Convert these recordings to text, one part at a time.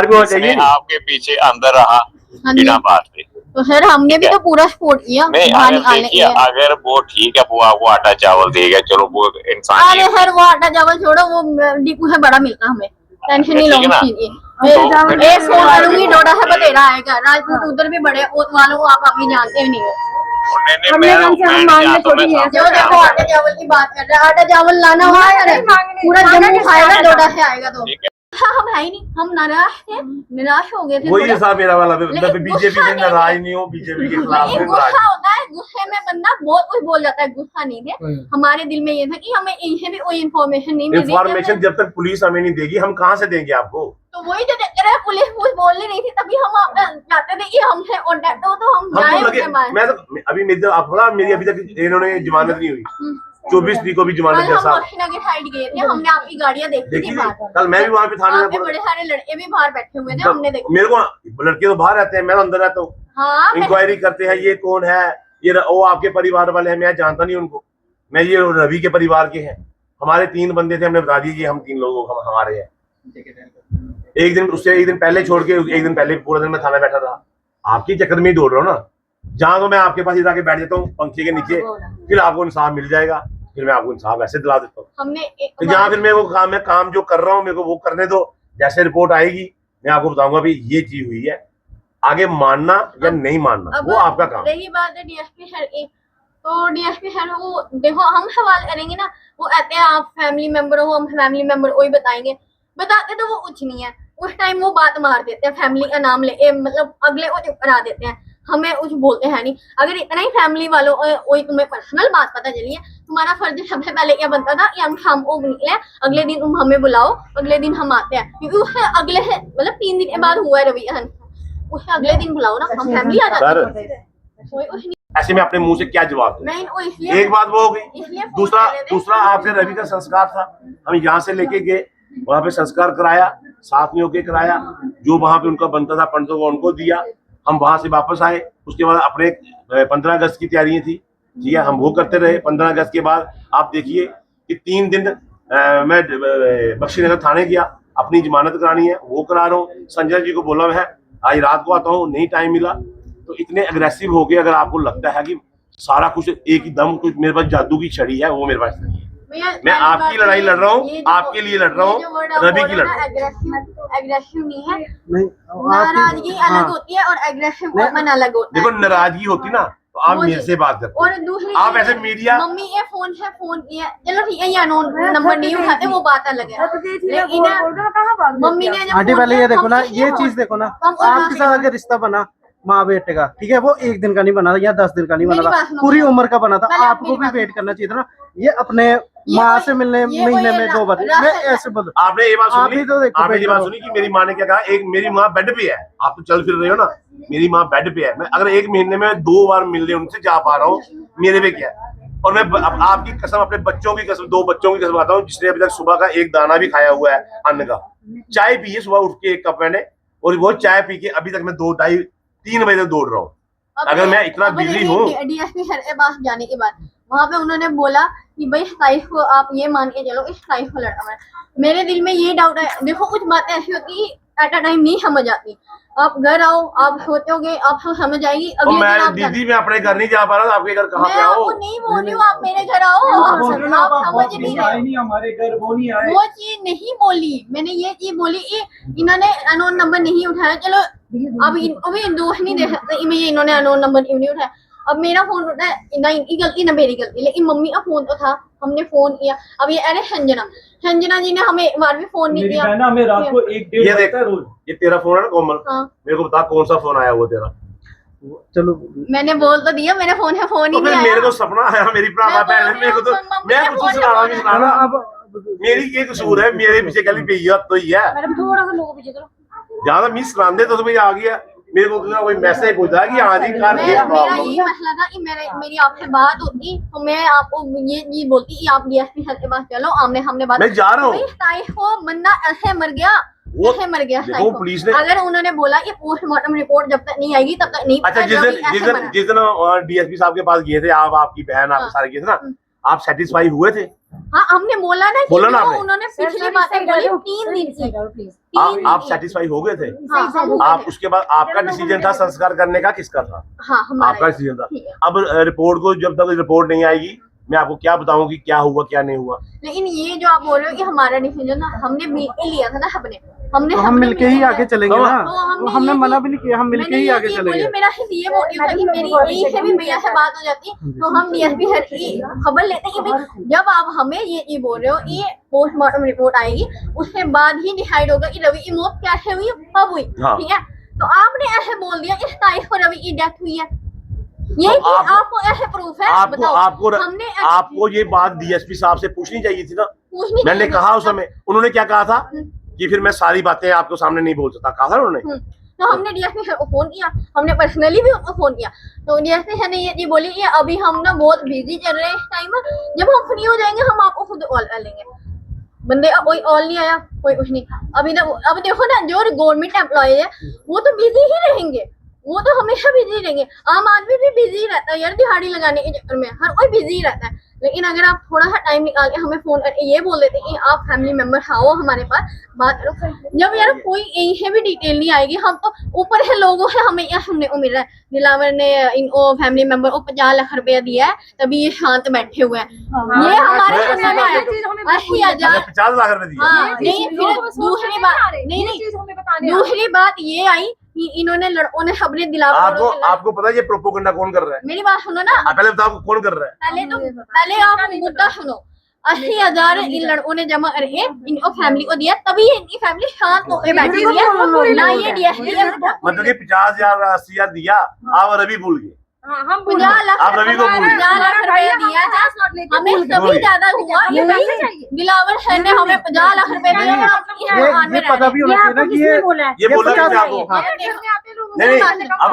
चाहिए आपके पीछे अंदर रहा बिना बात पे। तो सर हमने भी तो पूरा सपोर्ट किया। नहीं अगर वो ठीक है वो आपको आटा चावल देगा, चलो वो इंसान। अरे सर वो आटा चावल छोड़ो, वो डिपू से बड़ा मिलता हमें, टेंशन नहीं लो। एक फोन करूंगी डोडा से बतेरा आएगा, राजपूत उधर भी बड़े वालों को आप अभी जानते भी नहीं हो। जो देखो आटा चावल की बात कर रहे हैं, आटा चावल लाना हुआ पूरा जम्मू खाएगा, डोडा से आएगा। तो हम है ही नहीं, हम नाराज थे, निराश हो गए थे। वही हिसाब मेरा वाला, बीजेपी से नाराज नहीं हो, बीजेपी के खिलाफ गुस्सा होता है, गुस्से में बंदा बहुत कुछ बोल जाता है। गुस्सा नहीं थे, हमारे दिल में ये था कि हमें इनसे भी कोई इन्फॉर्मेशन नहीं मिली। इन्फॉर्मेशन जब तक पुलिस हमें नहीं देगी हम कहाँ से देंगे आपको? तो वही जो देख रहे हैं, पुलिस कुछ बोल नहीं थी, तभी हम चाहते थे कि हमसे कॉन्टेक्ट हो तो हम जाए। मैं तो अभी मेरी अभी तक इन्होंने जमानत नहीं हुई, 24 तारीख को भी जमानत के साइड गए थे, हमने आपकी गाड़ियां देखी थी। कल मैं भी वहाँ पे थाने में, बड़े सारे लड़के भी बाहर बैठे हुए थे, हमने देखा। मेरे को लड़के तो बाहर रहते हैं, मैं तो अंदर रहता हूँ। इंक्वायरी करते हैं, ये कौन है, ये वो आपके परिवार वाले हैं, मैं जानता नहीं उनको, मैं ये रवि के परिवार के हैं। हमारे 3 बंदे थे, हमने बता दिया कि हम 3 लोगों हम हमारे हैं। एक दिन पहले छोड़ के एक दिन पहले पूरा दिन मैं थाना बैठा रहा, आपके चक्कर में ही दौड़ रहा हूँ ना। जहाँ तो मैं आपके पास इधर आके बैठ जाता हूँ पंखे के नीचे, फिर आपको इंसाफ मिल जाएगा, फिर मैं आपको इंसाफ ऐसे दिला देता हूँ। तो जहाँ फिर मेरे को मैं काम जो कर रहा हूँ मेरे को वो करने दो, जैसे रिपोर्ट आएगी मैं आपको बताऊंगा भी ये चीज हुई है, आगे मानना या नहीं मानना वो आपका काम। रही बात है डीएसपी सर की, तो डीएसपी सर वो देखो हम सवाल करेंगे ना, वो कहते हैं आप फैमिली मेंबर हो, हम फैमिली मेंबर वही बताएंगे, बताते तो वो कुछ नहीं है। उस टाइम वो बात मार देते हैं, फैमिली का नाम ले मतलब अगले को चुप करा देते हैं, हमें कुछ बोलते हैं नहीं। अगर इतना ही फैमिली वालों कोई तुम्हें पर्सनल बात पता चली है, तुम्हारा फर्ज सबसे पहले क्या बनता था कि हम शाम को निकले, अगले दिन तुम हमें बुलाओ, अगले दिन हम आते हैं। क्योंकि उससे अगले मतलब 3 दिन के बाद हुआ है रवि, उससे अगले दिन बुलाओ ना, हम फैमिली आ जाते हैं। ऐसे में अपने मुंह से क्या जवाब दूं? एक बात वो हो गई। दूसरा आपसे रवि का संस्कार था, हम यहाँ से लेके गए, वहां पे संस्कार कराया, साथ में होके कराया, जो वहां पे उनका बनता था पंडितों को उनको दिया। हम वहां से वापस आए, उसके बाद अपने 15 अगस्त की तैयारियां थी, ठीक है, हम वो करते रहे। 15 अगस्त के बाद आप देखिए कि 3 दिन मैं बख्शी नगर थाने गया, अपनी जमानत करानी है वो करा रहा हूँ। संजय जी को बोला मैं आज रात को आता हूँ, नहीं टाइम मिला। तो इतने अग्रेसिव हो गए, अगर आपको लगता है कि सारा कुछ एक ही दम कुछ मेरे पास जादू की छड़ी है, वो मेरे पास नहीं है। मैं आपकी लड़ाई लड़ रहा हूँ, आपके लिए लड़ रहा हूँ, रवि की लड़ रहा हूँ। एग्रेसिव नहीं है, नाराजगी अलग होती है और एग्रेसिव मन अलग होता है। देखो नाराजगी होती ना तो आप मेरे से बात करते और दूसरी आप ऐसे मीडिया मम्मी ये फोन है, फोन किया चलो ठीक है, ये अननोन नंबर नहीं उठाते वो बात अलग है, लेकिन मम्मी ने आंटी पहले ये देखो ना, ये चीज देखो ना, आपके साथ अगर रिश्ता बना माँ बेटे का, ठीक है, वो 1 दिन का नहीं बना या 10 दिन का नहीं बना था, पूरी उम्र का बना था। आपको भी वेट करना चाहिए था ना। ये अपने माँ से मिलने महीने में 2 बार, मैं ऐसे बोल। आपने ये बात सुनी, तो आपने ये बात सुनी कि मेरी माँ ने क्या कहा, एक मेरी माँ बेड पे है, आप तो चल फिर रहे हो ना, मेरी माँ बेड पे है, मैं अगर 1 महीने में 2 बार मिलने उनसे जा पा रहा हूँ, मेरे पे क्या है। और मैं आपकी कसम, अपने बच्चों की कसम, 2 बच्चों की कसम आता हूँ, जिसने अभी तक सुबह का एक दाना भी खाया हुआ है अन्न का। चाय पी है सुबह उठ के 1 कप मैंने, और वो चाय पी के अभी तक मैं 2, 2:30, 3 बजे तक दौड़ रहा हूँ। अगर मैं इतना बिजी हूँ, डीएसपी सर के पास जाने के बाद वहाँ पे उन्होंने बोला कि भाई 27 को आप ये मान के चलो, इस 27 को लड़का मेरे दिल में ये डाउट है। देखो कुछ बातें ऐसी होती है एट अ टाइम नहीं समझ आती, आप घर आओ, आप सोचोगे, आप समझ आएगी। अगले मैं दीदी मैं अपने घर नहीं जा पा रहा, आपके घर कहाँ पे आओ? नहीं बोल रही हूँ, आप मेरे घर आओ, आप समझ नहीं रहे, हमारे घर वो नहीं आए, वो चीज नहीं बोली मैंने, ये चीज बोली इन्होंने अननोन नंबर नहीं उठाया। चलो अब इनको भी दोष नहीं दे सकते, इन्होंने अननोन नंबर क्यों नहीं उठाया। अब मेरा फोन उठा है, ना इनकी गलती ना मेरी गलती, लेकिन मम्मी का फोन तो था, हमने फोन किया। अब ये अरे संजना जी ने हमें एक बार भी फोन नहीं किया। हमें रात को 1-1:30 बजता है रोज। ये तेरा फोन है ना कोमल? हाँ। मेरे को बता कौन सा फोन आया वो तेरा? चलो मैंने बोल तो दिया मेरा फोन है, फोन ही नहीं आया। मेरे को सपना आया, मेरी भरा बहन है, मेरे को तो मैं कुछ सुनाना अब मेरी ये कसूर है, मेरे पीछे गली पे तो ही है। थोड़ा सा लोगों पीछे करो, ज्यादा मिस करांदे तो तुम्हें आ गया, मेरे को कोई मैसेज पूछा कि हाँ जी कर दिया। मेरा यही मसला था कि मेरी आपसे बात होती तो मैं आपको ये बोलती कि आप डीएसपी सर के पास चलो, आमने हमने बात। मैं जा रहा हूँ, 27 को बंदा ऐसे मर गया, ऐसे मर गया। पुलिस ने अगर उन्होंने बोला कि पोस्टमार्टम रिपोर्ट जब तक नहीं आएगी तब तक नहीं। अच्छा जिस दिन डीएसपी साहब के पास गए थे आप, आपकी बहन, आप सारे गए थे ना, आप सेटिस्फाई हुए थे? हाँ हमने बोला ना कि बोला ना जो आपने? उन्होंने पिछली बातें बोली 3 दिन की आप सेटिस्फाई हो गए थे? हाँ हम हो आप गए थे। उसके बाद आपका डिसीजन था संस्कार करने का, किसका था? हाँ हमारा आपका ही। डिसीजन था। ठीक है। अब रिपोर्ट को जब तक रिपोर्ट नहीं आएगी मैं आपको क्या बताऊं कि क्या हुआ क्या नहीं हुआ। लेकिन ये जो आप बोल रहे हो कि हमारा डिसीजन ना हमने मिलके लिया था ना सबने तो हम मिलके ही आगे चलेंगे तो ना, तो तो हमने ये मना भी नहीं किया, हम मिलके ही आगे चलेंगे। मेरा सिर्फ ये मोटिव था कि मेरी यही से भी भैया से बात हो जाती तो हम डीएसपी सर की खबर लेते कि भाई जब आप हमें ये बोल रहे हो ये पोस्टमार्टम रिपोर्ट आएगी उसके बाद ही डिसाइड होगा कि रवि की मौत कैसे हुई कब हुई। हाँ। ठीक है तो आपने ऐसे बोल दिया इस तारीख को रवि की डेथ हुई है, ये तो आपको ऐसे प्रूफ है? आपको बताओ। आपको हमने आपको ये बात डीएसपी साहब से पूछनी चाहिए थी ना। पूछनी मैंने चाहिए कहा थी। उस समय, उन्होंने क्या कहा था कि फिर मैं सारी बातें आपको सामने नहीं बोल सकता, कहा था उन्होंने। तो हमने डीएसपी सर को फोन किया, हमने पर्सनली भी उनको फोन किया तो डीएसपी सर ने ये बोली कि अभी हम ना बहुत बिजी चल रहे हैं इस टाइम, जब हम फ्री हो जाएंगे हम आपको खुद कॉल कर लेंगे। बंदे अब कोई ऑल नहीं आया, कोई कुछ नहीं। अभी ना अब देखो ना जो गवर्नमेंट एम्प्लॉय है वो तो बिजी ही रहेंगे, वो तो हमेशा बिजी रहेंगे। आम आदमी भी बिजी रहता है यार दिहाड़ी लगाने के चक्कर में, हर कोई बिजी रहता है। लेकिन अगर आप थोड़ा सा टाइम निकाल के हमें फोन करके ये बोल देते कि आप फैमिली मेंबर आओ हमारे पास बात करो, जब यार कोई यहीं से भी डिटेल नहीं आएगी। हम तो ऊपर से लोगों से हमें यह सुनने को मिल रहा है दिलावर ने इनको फैमिली मेंबर को 50 लाख रुपया दिया है तभी ये शांत बैठे हुए हैं। ये हमारे सुनने में आया 80,000। 50 लाख रुपए दिए। हाँ नहीं फिर दूसरी बात नहीं दूसरी बात ये आई कि इन्होंने लड़कों ने सबने दिलावर आपको पता है ये प्रोपोगंडा कौन कर रहा है? मेरी बात सुनो ना, पहले बताओ कौन कर रहा है? पहले आप मुद्दा सुनो। 80,000 इन लड़कों ने जमा करके इनको फैमिली को दिया तभी इनकी फैमिली शांत होकर बैठी हुई है ना। ये डीएसपी मतलब कि 50,000 80,000 दिया आप रवि भूल गए। हम 50 लाख आप रवि को भूल गए। 50 लाख रुपया दिया था हमें तभी ज्यादा हुआ ये दिलावर सर ने हमें 50 लाख रुपए दिए। ये पता भी होना चाहिए ना कि ये बोला किसने आपको? नहीं अब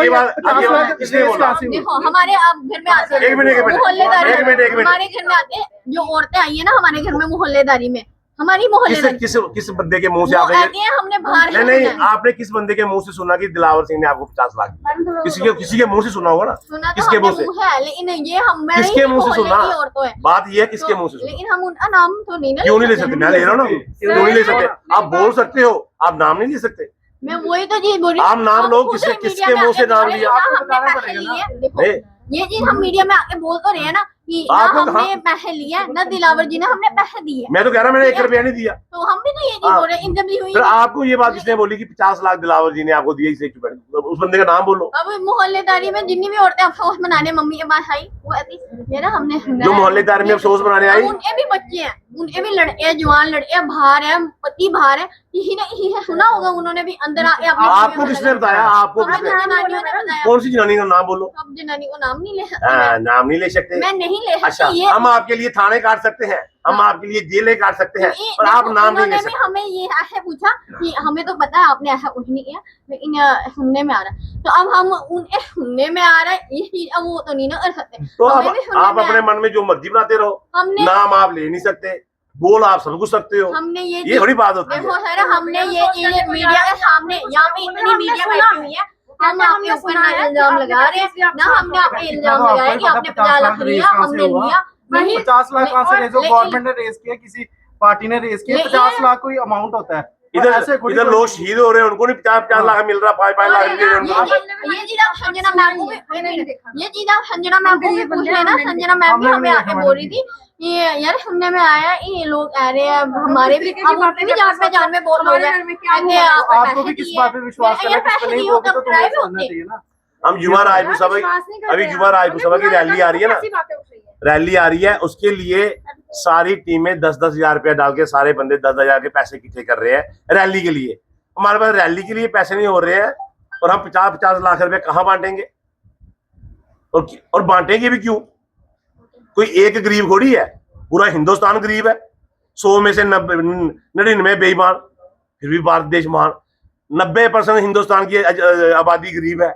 ये बात किसने बोला? देखो हमारे आप घर में आते हैं मोहल्लेदारी, हमारे घर में आते हैं जो औरतें आई है ना हमारे घर में मोहल्लेदारी में, हमारी मोहल्लेदारी किस बंदे के मुंह से वो आते हैं हमने बाहर से नहीं सुना है। आपने किस बंदे के मुंह से सुना कि दिलावर सिंह ने आपको 50 लाख दिए? किसी के मुंह से सुना होगा ना। सुना तो किसके मुंह से? है लेकिन ये हम किसके मुंह से सुना? औरतों है बात ये है किसके मुंह से सुना? लेकिन हम उनका नाम तो नहीं ना क्यों नहीं ले सकते? मैं ले रहा हूँ ना, क्यों नहीं ले सकते? आप बोल सकते हो, आप नाम नहीं ले सकते। मैं वही तो चीज बोल रही आप नाम लो, किसके मुंह से नाम लिया? हमने पैसे लिए। देखो ये चीज हम मीडिया में आके बोल तो रहे हैं ना कि ना हमने पैसे लिए ना दिलावर जी ने हमने पैसे दिए। मैं तो कह रहा मैंने 1 रुपया नहीं दिया। तो हम भी तो ये चीज बोल रहे हैं इनकम भी हुई। फिर आपको ये बात किसने बोली कि 50 लाख दिलावर जी ने आपको दिए? इसे उस बंदे का नाम बोलो। अब मोहल्लेदारी में जितनी भी औरतें अफसोस मनाने मम्मी के पास आई वो ऐसी मेरा हमने सुना जो मोहल्लेदारी में अफसोस मनाने आई, उनके भी बच्चे हैं, उनके भी लड़के जवान लड़के बाहर है, पति बाहर है, किसी ने किसी से सुना होगा उन्होंने भी अंदर आके आपको किसने बताया? आपको जनानियों ने बताया। कौन सी जनानी का नाम बोलो? अब जनानी को नाम नहीं ले सकते, नाम नहीं ले सकते। मैं नहीं ले अच्छा सकती। हम आपके लिए थाने काट सकते हैं, हम आपके लिए जेलें काट सकते हैं, पर आप नाम नहीं ले भी सकते। हमें ये ऐसे पूछा कि हमें तो पता है आपने ऐसा कुछ नहीं किया लेकिन सुनने में आ रहा है, तो अब हम उनके सुनने में आ रहा है ये चीज अब वो तो नहीं ना कर सकते। तो आप अपने मन में जो मर्जी बनाते रहो, नाम आप ले नहीं सकते, बोल आप सब कुछ सकते हो। हमने ये थोड़ी बात होती है। देखो सर हमने ये चीज मीडिया के सामने यहाँ पे इतनी मीडिया बैठी हुई है, हम आपके ऊपर ना इल्जाम लगा रहे हैं ना हमने आपके इल्जाम लगाया कि आपने 50 लाख लिया हमने लिया। 50 लाख कहाँ से रेज? गवर्नमेंट ने रेज किया, किसी पार्टी ने रेज किया। 50 लाख कोई अमाउंट होता है। इधर लोग शहीद हो रहे हैं, उनको नहीं 50 लाख मिल रहा, 5 लाख मिल रहा। ये चीज आप संजना मैम को ये चीज आप संजना मैम को भी पूछ लेना। संजना मैम भी हमें आके बोल रही थी ये यार सुनने में आया ये लोग आ रहे हैं हमारे भी जान में बहुत लोग हैं। आपको भी किस बात पे विश्वास करना है, किस पे नहीं, वो भी तो तुम्हें समझना चाहिए ना। हम जुमा राजपूत सभा अभी जुमा राजपूत सभा की रैली आ रही है ना, रैली आ रही है, उसके लिए सारी टीमें 10-10 हजार रुपया डाल के सारे बंदे 10 हजार के पैसे इकट्ठे कर रहे हैं रैली के लिए। हमारे पास रैली के लिए पैसे नहीं हो रहे हैं और हम 50-50 लाख रुपए कहाँ बांटेंगे? और बांटेंगे भी क्यों? कोई एक गरीब थोड़ी है, पूरा हिंदुस्तान गरीब है। 100 में से 99 बेईमान, फिर भी भारत देश महान। 90% हिंदुस्तान की आबादी गरीब है,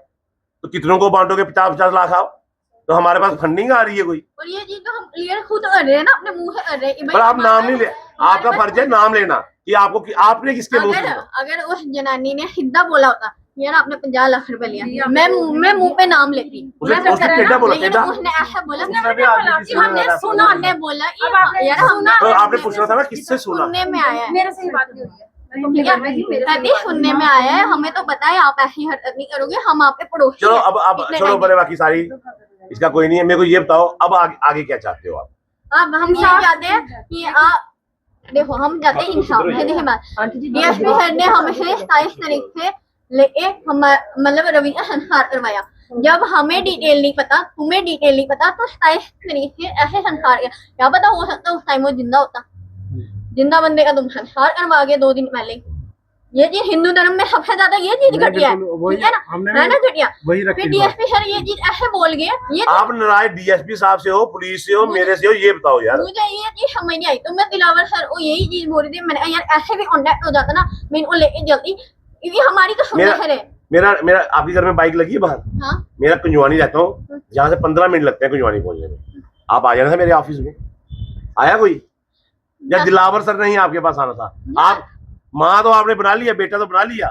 तो कितनों को बांटोगे? 50-50 लाख आओ, तो हमारे पास फंडिंग आ रही है कोई? और ये चीज तो हम क्लियर खुद कर रहे हैं ना, अपने मुंह से कर रहे हैं। पर आप नाम नहीं ले, आपका फर्ज है नाम लेना कि आपको आपने किसके मुंह से? अगर उस जनानी ने सीधा बोला होता यार आपने 50 लाख रुपए लिया, मैं मुंह पे नाम लेती, उसने टेढ़ा बोला, लेकिन टेढ़ा। उसने ऐसा बोला, हमने सुना, हमने बोला यार सुना, तो आपने पूछना था ना किससे सुना। सुनने में आया है, मेरे से ही बात नहीं हुई है। ठीक है, कहती सुनने में आया है, हमें तो पता है आप ऐसी हरकत नहीं करोगे, हम आपके पड़ोसी चलो हैं। अब इतने छोड़ो टाइम बड़े, बाकी सारी इसका कोई नहीं है। मेरे को ये बताओ अब आगे क्या चाहते हो आप। अब हम ये चाहते हैं कि आप देखो, हम चाहते हैं इंसाफ है। देखिए बात, डीएसपी सर ने हमें 27 तारीख से लेके हम मतलब रवि का संस्कार करवाया। जब हमें डिटेल नहीं पता, तुम्हें डिटेल नहीं पता, तो 27 तारीख से ऐसे संस्कार किया। क्या पता हो सकता उस टाइम वो जिंदा होता, जिंदा बंदे का तुम संस्कार करवा गए 2 दिन पहले। ये चीज हिंदू धर्म में सबसे ज्यादा ये चीज घटिया है, ठीक है ना, है ना घटिया। फिर डीएसपी सर ये चीज ऐसे बोल गए, ये आप नाराज डीएसपी साहब से हो, पुलिस से हो, मेरे से हो, ये बताओ यार। मुझे ये चीज समझ नहीं आई। तो मैं दिलावर सर को यही चीज बोल रही थी, मैंने कहा यार ऐसे भी कॉन्टेक्ट हो जाता ना, मैं इनको लेके जल्दी, क्योंकि हमारी तो सुनने सर है। मेरा आपके घर में बाइक लगी है बाहर, हाँ मेरा कुंजवानी रहता हूँ, जहाँ से 15 मिनट लगते हैं कुंजवानी पहुंचने में। आप आ जाना था मेरे ऑफिस में, आया कोई? या दिलावर सर नहीं आपके पास आना था? आप माँ तो आपने बना लिया, बेटा तो बना लिया,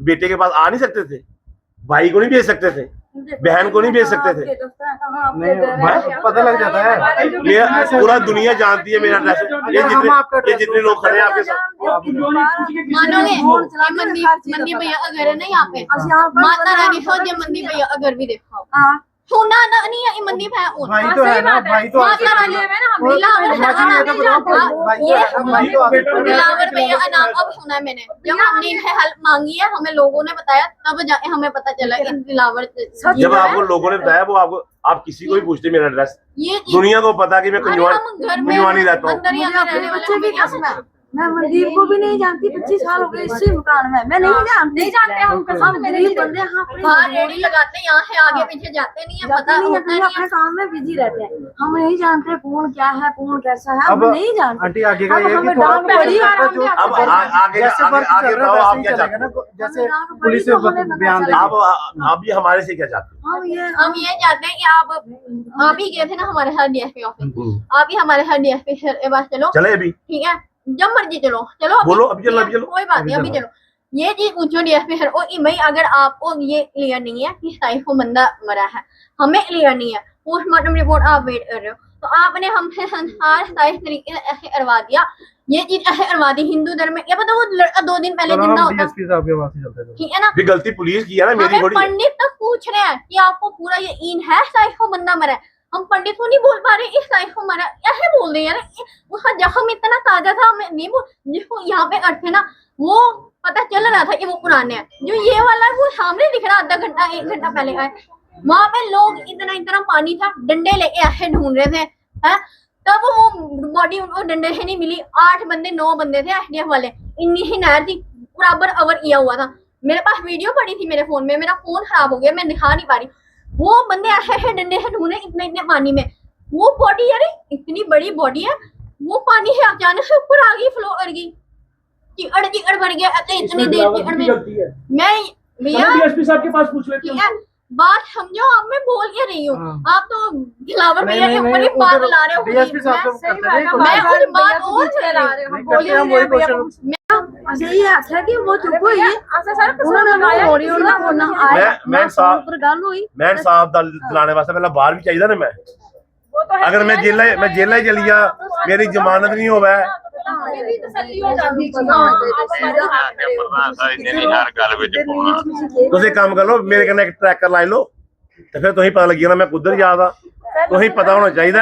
बेटे के पास आ नहीं सकते थे? भाई को नहीं भेज सकते थे? बहन को नहीं भेज सकते थे? पता लग जाता है, मेरा पूरा दुनिया जानती है मेरा एड्रेस। ये जितने लोग खड़े हैं आपके साथ, मानोगे ये मंदी भैया अगर है ना यहाँ पे, माता रानी सो जे मंदी भैया अगर भी देखा सुना ना नहीं है, मंदी भैया भाई तो है ना, भाई तो माता रानी दिलावर भैया का नाम अब सुना है मैंने। जब हमने इनसे हेल्प मांगी है, हमें लोगों ने बताया, तब जाके हमें पता चला इन दिलावर जब आपको लोगों ने बताया, वो आपको, आप किसी को भी पूछते मेरा एड्रेस, ये दुनिया को पता कि मैं कुंजवानी रहता हूँ। अंदर ही अंदर रहने वाले मैं मनदीप को भी नहीं जानती, 25 साल हो गए इसी मकान में। मैं नहीं जानते हम गरीब बंदे बाहर रेडी लगाते हैं, यहाँ से आगे पीछे जाते नहीं है, पता नहीं, होता नहीं अपने है। काम में बिजी रहते हैं। हम नहीं जानते कौन क्या है, कौन कैसा है, हम अब नहीं जानते। आंटी आगे का अब ये हमें कि थोड़ा डांट पड़ी है, अब आगे जैसे वर्क आगे चल रहा बताओ है आप वैसे ही क्या चलेगा चाहते ना, हो? जैसे पुलिस से बयान देंगे। आप भी हमारे से क्या चाहते हो? हम ये चाहते हैं कि आप ही गए थे ना हमारे साथ डीएसपी ऑफिस, आप ही हमारे साथ डीएसपी सर के पास चलो, चले अभी, ठीक है, जब मर्जी चलो, चलो बोलो अभी चलो, अभी चलो, कोई बात नहीं, अभी चलो। ये चीज पूछो डीएसपी सर को कि भाई अगर आपको ये क्लियर नहीं है कि 27 को बंदा मरा है, हमें क्लियर नहीं है, पोस्टमार्टम रिपोर्ट आप वेट कर रहे हो, तो आपने हमसे संस्कार 27 तरीके से ऐसे करवा दिया, ये चीज ऐसे करवा दी हिंदू धर्म में। क्या पता वो लड़का 2 दिन पहले जिंदा होता, ठीक है ना। भी गलती पुलिस की है ना, मेरी हमें थोड़ी। पंडित तक पूछ रहे हैं कि आपको पूरा यकीन है 27 को बंदा मरा है, हम पंडित को नहीं बोल पा रहे इस 27 को मरा, ऐसे बोल रहे हैं यार। उसका जख्म इतना ताजा था, हमें नहीं बोल, जिसको यहाँ पे अर्थ है ना, वो पता चल रहा था कि वो पुराने हैं। जो ये वाला है वो सामने दिख रहा, आधा घंटा 1 घंटा पहले आए, वहां पे लोग इतना पानी था, डंडे लेके ऐसे ढूंढ रहे थे, है तब वो बॉडी उनको डंडे से नहीं मिली। 8 बंदे 9 बंदे थे एसडीएफ वाले, इन्नी ही नहर थी, बराबर अवर किया हुआ था। मेरे पास वीडियो पड़ी थी मेरे फोन में, मेरा फोन खराब हो गया, मैं दिखा नहीं पा रही। वो बंदे ऐसे डंडे से ढूंढे इतने पानी में, वो बॉडी यार इतनी बड़ी बॉडी है, वो पानी से अचानक से ऊपर आ गई, फ्लो कर गई, चिकड़ भर गया। इतनी देर चिकड़ में मैं भैया डीएसपी साहब के पास पूछ लेते हैं, बात समझो, अब मैं बोल क्या रही हूँ, आप तो दिलावर भैया के ऊपर ही बात ला रहे हो। डीएसपी साहब को करते हैं, मैं कुछ बात और चला रहे हम वही क्वेश्चन। यही आख्या कि वो चुप होई उन्होंने होरी उन्होंने बोलना आया मैं साहब पर गल हुई मैं साहब दिलाने वास्ते पहले बाहर भी चाहिए ना। मैं अगर मैं जेल ही चली जा, मेरी जमानत नहीं होवे, ਤੁਸੀਂ ਕੰਮ ਕਰ ਲਓ, ਮੇਰੇ ਕਨੇ ਇੱਕ ਟਰੈਕਰ ਲਾ ਲਓ ਤੇ ਫਿਰ ਤੁਸੀਂ ਪਤਾ ਲੱਗੀ ਜਾਣਾ ਮੈਂ ਕਿੱਧਰ ਜਾਦਾ। ਤੁਸੀਂ ਪਤਾ ਹੋਣਾ ਚਾਹੀਦਾ,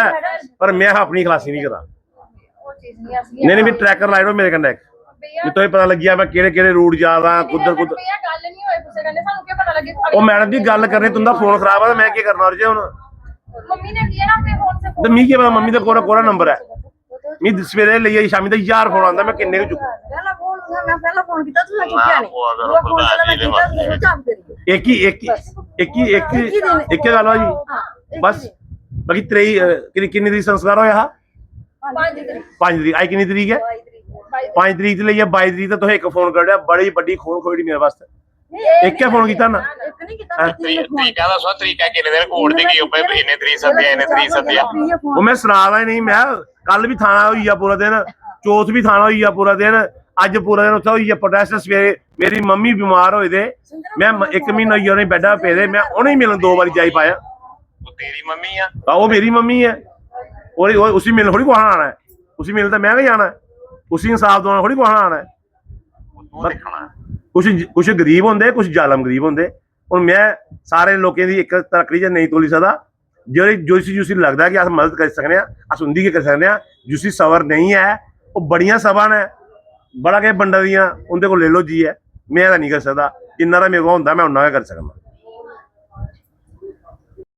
ਪਰ ਮੈਂ ਆਪਣੀ ਖਲਾਸੀ ਨਹੀਂ ਕਰਾਂ। ਨਹੀਂ ਵੀ ਟਰੈਕਰ ਲਾ ਲਓ ਮੇਰੇ ਕਨੇ ਇੱਕ, ਜੇ ਤੁਸੀਂ ਪਤਾ ਲੱਗਿਆ ਮੈਂ ਕਿਹੜੇ रूट ਜਾਦਾ, ਕਿੱਧਰ ਉਹ ਮੈਡਮ ਦੀ ਗੱਲ ਕਰਨੀ, ਤੁੰਦਾ ਫੋਨ ਖਰਾਬ ਆ, ਮੈਂ ਕੀ ਕਰਨਾ ਉਹਦੇ ਹੁਣ। मम्मी ने किया ना अपने फोन से ਤੇ ਮੀ ਕੀ ਪਤਾ, ਮੰਮੀ ਦਾ ਕੋਰਾ ਨੰਬਰ ਹੈ, मी ਸਵੇਰੇ ਲਈ ਸ਼ਾਮੀ ਦਾ 1000 ਫੋਨ ਆਉਂਦਾ, ਮੈਂ ਕਿੰਨੇ ਕੁ ਚੁੱਕਾਂ। पहला फोन किया तुमने चुकिया नहीं, वो फोन चला मैं किया तुमने काम करिए ਇੱਕ ਗੱਲ ਵਾ ਜੀ ਬਸ। ਬਾਕੀ 23 ਕਿੰਨੀ ਤਰੀਕ ਸੰਸਕਾਰ ਹੋਇਆ? 5 ਤਰੀਕ। ਅੱਜ ਕਿੰਨੀ ਤਰੀਕ ਹੈ? 5 ਤਰੀਕ ਤੇ ਲਈ ਹੈ, 22 ਤਰੀਕ ਤੇ ਤੁਸੀਂ ਇੱਕ ਫੋਨ ਕਰ ਰਿਹਾ, ਬੜੀ ਵੱਡੀ ਖੋਣ ਖੋੜੀ ਮੇਰੇ ਵਾਸਤੇ। ਇੱਕ ਹੀ ਫੋਨ ਕੀਤਾ ਨਾ, ਤਰੀਕਾ ਦਾ ਸੋ ਤਰੀਕਾ ਕਿੰਨੇ ਦਿਨ ਕੋਡ ਦੇ ਗਈ ਉੱਪਰ, ਇਹਨੇ ਤਰੀਕ ਸੱਦਿਆ, ਇਹਨੇ ਤਰੀਕ ਸੱਦਿਆ। ਉਹ ਮੈਂ ਸੁਣਾ ਦਾ ਹੀ ਨਹੀਂ, ਮੈਂ ਕੱਲ ਵੀ ਥਾਣਾ ਹੋਈ ਆ ਪੂਰਾ ਦਿਨ, ਚੌਥ ਵੀ ਥਾਣਾ ਹੋਈ ਆ ਪੂਰਾ ਦਿਨ, ਅੱਜ ਪੂਰਾ ਦਿਨ ਉੱਥੇ ਹੋਈ ਹੈ ਪ੍ਰੋਟੈਸਟ। ਸਵੇਰੇ ਮੇਰੀ ਮੰਮੀ ਬਿਮਾਰ ਹੋਏ ਦੇ, ਮੈਂ 1 ਮਹੀਨਾ ਹੋਈ ਉਹਨੇ ਬੈੱਡਾਂ ਪਏ ਦੇ, ਮੈਂ ਉਹਨੇ ਹੀ ਮਿਲਣ 2 ਵਾਰੀ ਜਾਈ ਪਾਇਆ। ਉਹ ਤੇਰੀ ਮੰਮੀ ਆ, ਤਾਂ ਉਹ ਮੇਰੀ ਮੰਮੀ ਹੈ, और उसी मिल थोड़ी कुछ आना है, उसी मिल तो मैं भी जाना है, उसी इंसाफ दौरान थोड़ी कुछ आना है। ਉਹ ਦੇਖਣਾ कुछ कुछ गरीब होंगे, कुछ जालम गरीब होंगे। और मैं सारे लोगों की एक तकड़ी च नहीं तोली सकता। जो जिसी लगता है कि अस मदद कर सकते हैं, अस उनकी कर सकते हैं। जिसी सबर नहीं है वो बड़िया सभा ने बड़ा के बंडा दियाँ उनके को ले लो जी है, मैं नहीं कर सकता। जिन्ना मेरे को होंगे मैं उन्ना कर सकता।